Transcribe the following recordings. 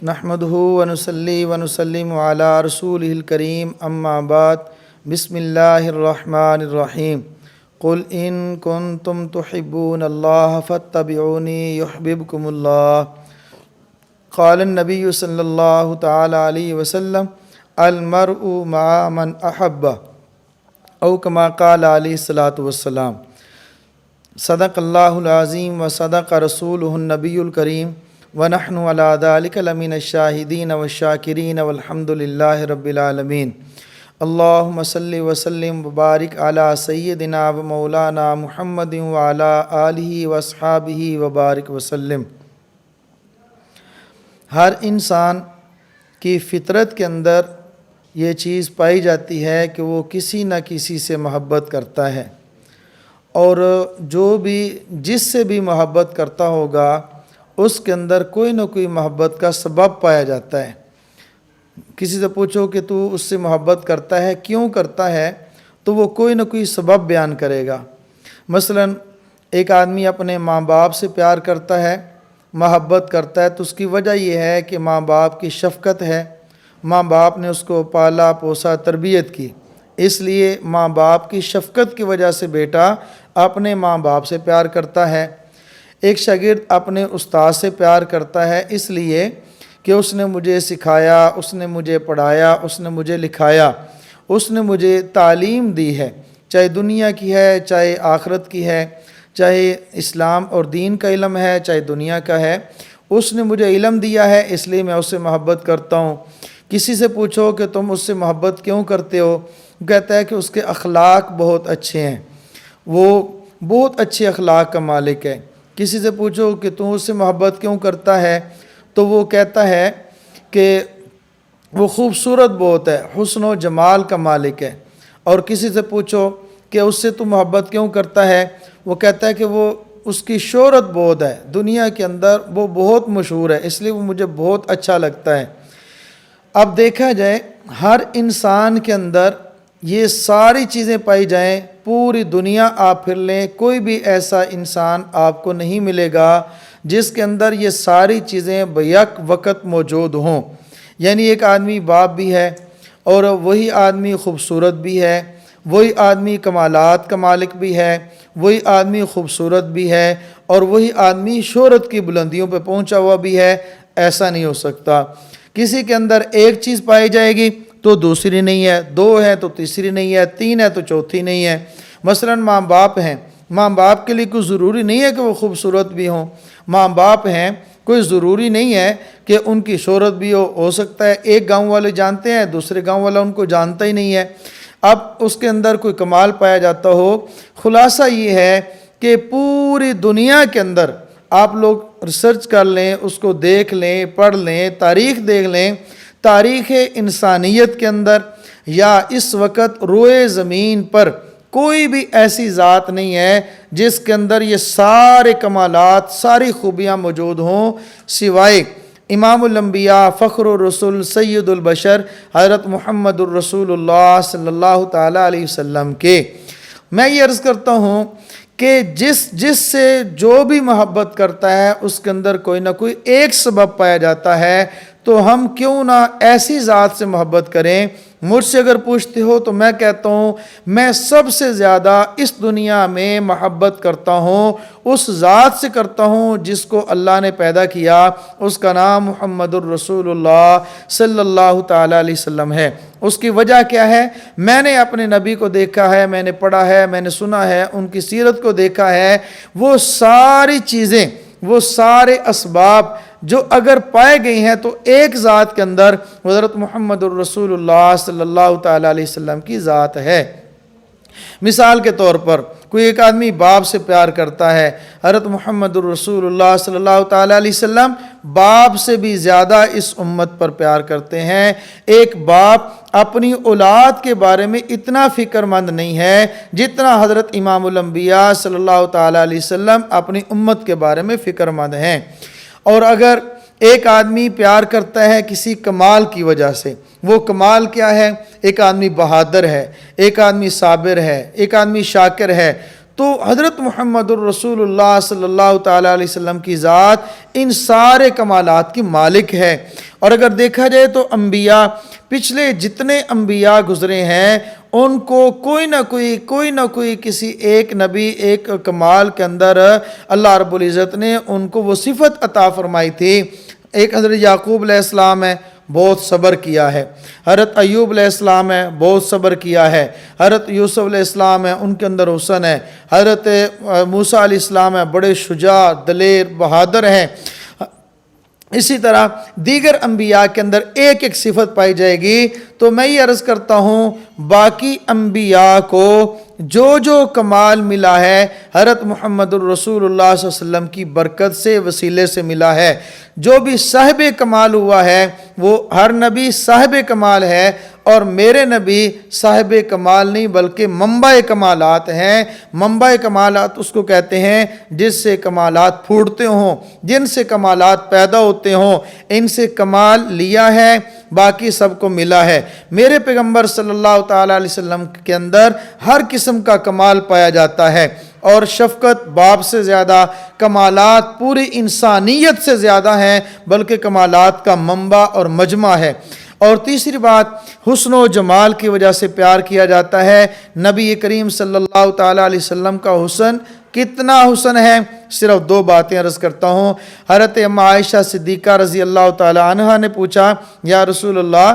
نحمدہ ونصلی ونسلم علی رسولہ الکریم اما بعد بسم اللہ الرحمن الرحیم قل ان کنتم تحبون اللہ فاتبعونی یحببکم اللہ قال النبی صلی اللہ تعالی علیہ وسلم المرء مع من احب او کما قال علیہ الصلاۃ والسلام صدق اللہ العظیم و صدق رسولہ النبی الکریم ونحن علی ذلک لمن الشاہدین والشاکرین والحمد للہ رب العالمین اللہم صلی وسلم وبارک علی سیدنا و مولانا محمد وعلی آلہ واصحابہ وبارک وسلم۔ ہر انسان کی فطرت کے اندر یہ چیز پائی جاتی ہے کہ وہ کسی نہ کسی سے محبت کرتا ہے، اور جو بھی جس سے بھی محبت کرتا ہوگا اس کے اندر کوئی نہ کوئی محبت کا سبب پایا جاتا ہے۔ کسی سے پوچھو کہ تو اس سے محبت کرتا ہے، کیوں کرتا ہے، تو وہ کوئی نہ کوئی سبب بیان کرے گا۔ مثلا ایک آدمی اپنے ماں باپ سے پیار کرتا ہے، محبت کرتا ہے، تو اس کی وجہ یہ ہے کہ ماں باپ کی شفقت ہے، ماں باپ نے اس کو پالا پوسا تربیت کی، اس لیے ماں باپ کی شفقت کی وجہ سے بیٹا اپنے ماں باپ سے پیار کرتا ہے۔ ایک شاگرد اپنے استاد سے پیار کرتا ہے اس لیے کہ اس نے مجھے سکھایا، اس نے مجھے پڑھایا، اس نے مجھے لکھایا، اس نے مجھے تعلیم دی ہے، چاہے دنیا کی ہے چاہے آخرت کی ہے، چاہے اسلام اور دین کا علم ہے چاہے دنیا کا ہے، اس نے مجھے علم دیا ہے، اس لیے میں اس سے محبت کرتا ہوں۔ کسی سے پوچھو کہ تم اس سے محبت کیوں کرتے ہو، کہتا ہے کہ اس کے اخلاق بہت اچھے ہیں، وہ بہت اچھے اخلاق کا مالک ہے۔ کسی سے پوچھو کہ تم اس سے محبت کیوں کرتا ہے، تو وہ کہتا ہے کہ وہ خوبصورت بہت ہے، حسن و جمال کا مالک ہے۔ اور کسی سے پوچھو کہ اس سے تو محبت کیوں کرتا ہے، وہ کہتا ہے کہ وہ اس کی شہرت بہت ہے، دنیا کے اندر وہ بہت مشہور ہے، اس لیے وہ مجھے بہت اچھا لگتا ہے۔ اب دیکھا جائے ہر انسان کے اندر یہ ساری چیزیں پائی جائیں، پوری دنیا آپ پھر لیں، کوئی بھی ایسا انسان آپ کو نہیں ملے گا جس کے اندر یہ ساری چیزیں بیک وقت موجود ہوں۔ یعنی ایک آدمی باپ بھی ہے اور وہی آدمی خوبصورت بھی ہے، وہی آدمی کمالات کا مالک بھی ہے، وہی آدمی خوبصورت بھی ہے، اور وہی آدمی شہرت کی بلندیوں پہ پہنچا ہوا بھی ہے۔ ایسا نہیں ہو سکتا۔ کسی کے اندر ایک چیز پائی جائے گی تو دوسری نہیں ہے، دو ہے تو تیسری نہیں ہے، تین ہے تو چوتھی نہیں ہے۔ مثلا ماں باپ ہیں، ماں باپ کے لیے کوئی ضروری نہیں ہے کہ وہ خوبصورت بھی ہوں، ماں باپ ہیں، کوئی ضروری نہیں ہے کہ ان کی شہرت بھی ہو سکتا ہے ایک گاؤں والے جانتے ہیں دوسرے گاؤں والا ان کو جانتا ہی نہیں ہے۔ اب اس کے اندر کوئی کمال پایا جاتا ہو۔ خلاصہ یہ ہے کہ پوری دنیا کے اندر آپ لوگ ریسرچ کر لیں، اس کو دیکھ لیں، پڑھ لیں، تاریخ دیکھ لیں، تاریخ انسانیت کے اندر یا اس وقت روئے زمین پر کوئی بھی ایسی ذات نہیں ہے جس کے اندر یہ سارے کمالات، ساری خوبیاں موجود ہوں، سوائے امام الانبیاء، فخر الرسول، سید البشر حضرت محمد الرسول اللہ صلی اللہ تعالیٰ علیہ وسلم کے۔ میں یہ عرض کرتا ہوں کہ جس سے جو بھی محبت کرتا ہے اس کے اندر کوئی نہ کوئی ایک سبب پایا جاتا ہے، تو ہم کیوں نہ ایسی ذات سے محبت کریں۔ مجھ سے اگر پوچھتے ہو تو میں کہتا ہوں میں سب سے زیادہ اس دنیا میں محبت کرتا ہوں اس ذات سے کرتا ہوں جس کو اللہ نے پیدا کیا، اس کا نام محمد الرسول اللہ صلی اللہ تعالیٰ علیہ وسلم ہے۔ اس کی وجہ کیا ہے؟ میں نے اپنے نبی کو دیکھا ہے، میں نے پڑھا ہے، میں نے سنا ہے، ان کی سیرت کو دیکھا ہے۔ وہ ساری چیزیں، وہ سارے اسباب جو اگر پائے گئی ہیں تو ایک ذات کے اندر حضرت محمد الرسول اللہ صلی اللہ تعالیٰ علیہ وسلم کی ذات ہے۔ مثال کے طور پر کوئی ایک آدمی باپ سے پیار کرتا ہے، حضرت محمد الرسول اللہ صلی اللہ تعالیٰ علیہ وسلم باپ سے بھی زیادہ اس امت پر پیار کرتے ہیں۔ ایک باپ اپنی اولاد کے بارے میں اتنا فکر مند نہیں ہے جتنا حضرت امام الانبیاء صلی اللہ تعالیٰ علیہ وسلم اپنی امت کے بارے میں فکر مند ہیں۔ اور اگر ایک آدمی پیار کرتا ہے کسی کمال کی وجہ سے، وہ کمال کیا ہے؟ ایک آدمی بہادر ہے، ایک آدمی صابر ہے، ایک آدمی شاکر ہے، تو حضرت محمد الرسول اللہ صلی اللہ تعالیٰ علیہ وسلم کی ذات ان سارے کمالات کی مالک ہے۔ اور اگر دیکھا جائے تو انبیاء، پچھلے جتنے انبیاء گزرے ہیں ان کو کوئی نہ کوئی کسی ایک نبی ایک کمال کے اندر اللہ رب العزت نے ان کو وہ صفت عطا فرمائی تھی۔ ایک حضرت یعقوب علیہ السلام ہے، بہت صبر کیا ہے۔ حضرت ایوب علیہ السلام ہے، بہت صبر کیا ہے۔ حضرت یوسف علیہ السلام ہے، ان کے اندر حسن ہے۔ حضرت موسیٰ علیہ السلام ہے، بڑے شجاع، دلیر، بہادر ہیں۔ اسی طرح دیگر انبیاء کے اندر ایک ایک صفت پائی جائے گی۔ تو میں یہ عرض کرتا ہوں باقی انبیاء کو جو کمال ملا ہے حضرت محمد الرسول اللہ صلی اللہ علیہ وسلم کی برکت سے، وسیلے سے ملا ہے۔ جو بھی صاحب کمال ہوا ہے وہ ہر نبی صاحب کمال ہے، اور میرے نبی صاحب کمال نہیں بلکہ منبع کمالات ہیں۔ منبع کمالات اس کو کہتے ہیں جس سے کمالات پھوٹتے ہوں، جن سے کمالات پیدا ہوتے ہوں، ان سے کمال لیا ہے، باقی سب کو ملا ہے۔ میرے پیغمبر صلی اللہ تعالیٰ علیہ وسلم کے اندر ہر قسم کا کمال پایا جاتا ہے، اور شفقت باپ سے زیادہ، کمالات پوری انسانیت سے زیادہ ہیں، بلکہ کمالات کا منبع اور مجمع ہے۔ اور تیسری بات، حسن و جمال کی وجہ سے پیار کیا جاتا ہے۔ نبی کریم صلی اللہ تعالیٰ علیہ وسلم کا حسن کتنا حسن ہے، صرف دو باتیں عرض کرتا ہوں۔ حضرت اماں عائشہ صدیقہ رضی اللہ تعالیٰ عنہ نے پوچھا، یا رسول اللہ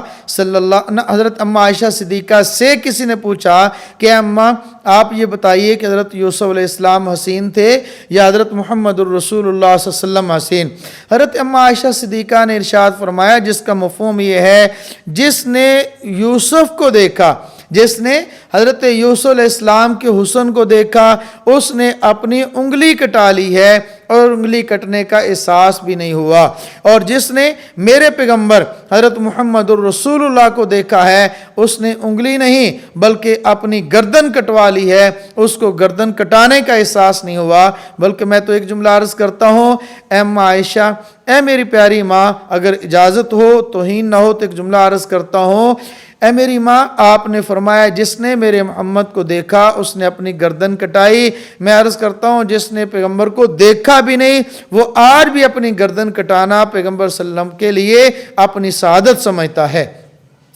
حضرت اماں عائشہ صدیقہ سے کسی نے پوچھا کہ اماں آپ یہ بتائیے کہ حضرت یوسف علیہ السلام حسین تھے یا حضرت محمد الرسول اللہ صلی اللہ علیہ وسلم حسین؟ حضرت اماں عائشہ صدیقہ نے ارشاد فرمایا، جس کا مفہوم یہ ہے جس نے یوسف کو دیکھا، جس نے حضرت یوسف علیہ السلام کے حسن کو دیکھا، اس نے اپنی انگلی کٹا لی ہے اور انگلی کٹنے کا احساس بھی نہیں ہوا۔ اور جس نے میرے پیغمبر حضرت محمد الرسول اللہ کو دیکھا ہے، اس نے انگلی نہیں بلکہ اپنی گردن کٹوا لی ہے، اس کو گردن کٹانے کا احساس نہیں ہوا۔ بلکہ میں تو ایک جملہ عرض کرتا ہوں، اے اماں عائشہ، اے میری پیاری ماں، اگر اجازت ہو توہین نہ ہو تو ایک جملہ عرض کرتا ہوں، اے میری ماں، آپ نے فرمایا جس نے میرے محمد کو دیکھا اس نے اپنی گردن کٹائی۔ میں عرض کرتا ہوں جس نے پیغمبر کو دیکھا بھی نہیں وہ آج بھی اپنی گردن کٹانا پیغمبر صلی اللہ علیہ وسلم کے لیے اپنی سعادت سمجھتا ہے۔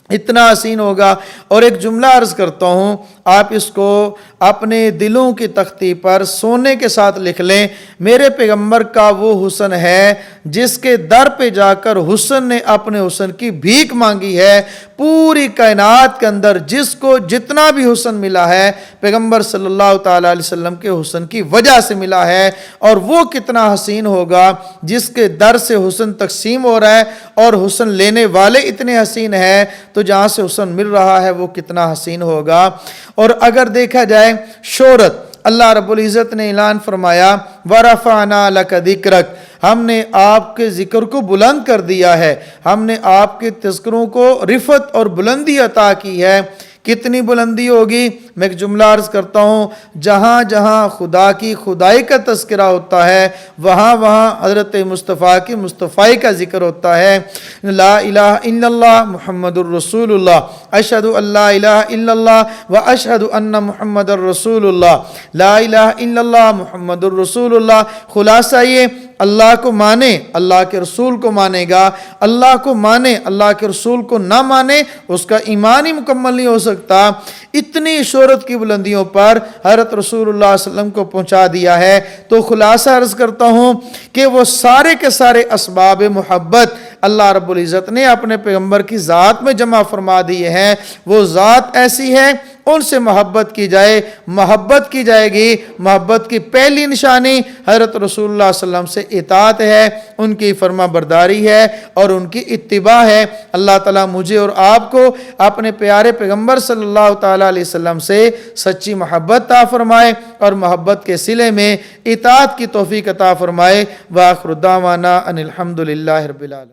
اتنا حسین ہوگا۔ اور ایک جملہ عرض کرتا ہوں، آپ اس کو اپنے دلوں کی تختی پر سونے کے ساتھ لکھ لیں، میرے پیغمبر کا وہ حسن ہے جس کے در پہ جا کر حسن نے اپنے حسن کی بھیک مانگی ہے۔ پوری کائنات کے اندر جس کو جتنا بھی حسن ملا ہے پیغمبر صلی اللہ تعالیٰ علیہ وسلم کے حسن کی وجہ سے ملا ہے۔ اور وہ کتنا حسین ہوگا جس کے در سے حسن تقسیم ہو رہا ہے اور حسن لینے والے اتنے حسین ہیں، تو جہاں سے حسن مل رہا ہے وہ کتنا حسین ہوگا۔ اور اگر دیکھا جائے شہرت، اللہ رب العزت نے اعلان فرمایا وَرَفَعْنَا لَكَ ذِكْرَكَ، ہم نے آپ کے ذکر کو بلند کر دیا ہے، ہم نے آپ کے تذکروں کو رفعت اور بلندی عطا کی ہے۔ کتنی بلندی ہوگی؟ میں ایک جملہ عرض کرتا ہوں، جہاں جہاں خدا کی خدائی کا تذکرہ ہوتا ہے وہاں وہاں حضرت مصطفیٰ کی مصطفائی کا ذکر ہوتا ہے۔ لا الہ الا اللہ محمد الرسول اللہ، اشہد ان لا الہ الا اللہ و اشہد ان محمد الرسول اللہ، لا الہ الا اللہ محمد الرسول اللہ۔ خلاصہ یہ، اللہ کو مانے اللہ کے رسول کو مانے گا، اللہ کو مانے اللہ کے رسول کو نہ مانے اس کا ایمان ہی مکمل نہیں ہو سکتا۔ اتنی شہرت کی بلندیوں پر حضرت رسول اللہ صلی اللہ علیہ وسلم کو پہنچا دیا ہے۔ تو خلاصہ عرض کرتا ہوں کہ وہ سارے کے سارے اسباب محبت اللہ رب العزت نے اپنے پیغمبر کی ذات میں جمع فرما دیے ہیں۔ وہ ذات ایسی ہے، ان سے محبت کی جائے، محبت کی جائے گی۔ محبت کی پہلی نشانی حضرت رسول اللہ صلی اللہ علیہ وسلم سے اطاعت ہے، ان کی فرما برداری ہے اور ان کی اتباع ہے۔ اللہ تعالیٰ مجھے اور آپ کو اپنے پیارے پیغمبر صلی اللہ تعالیٰ علیہ وسلم سے سچی محبت عطا فرمائے اور محبت کے صلے میں اطاعت کی توفیق عطا فرمائے۔ وآخر دعوانا ان الحمد للہ رب العالمین۔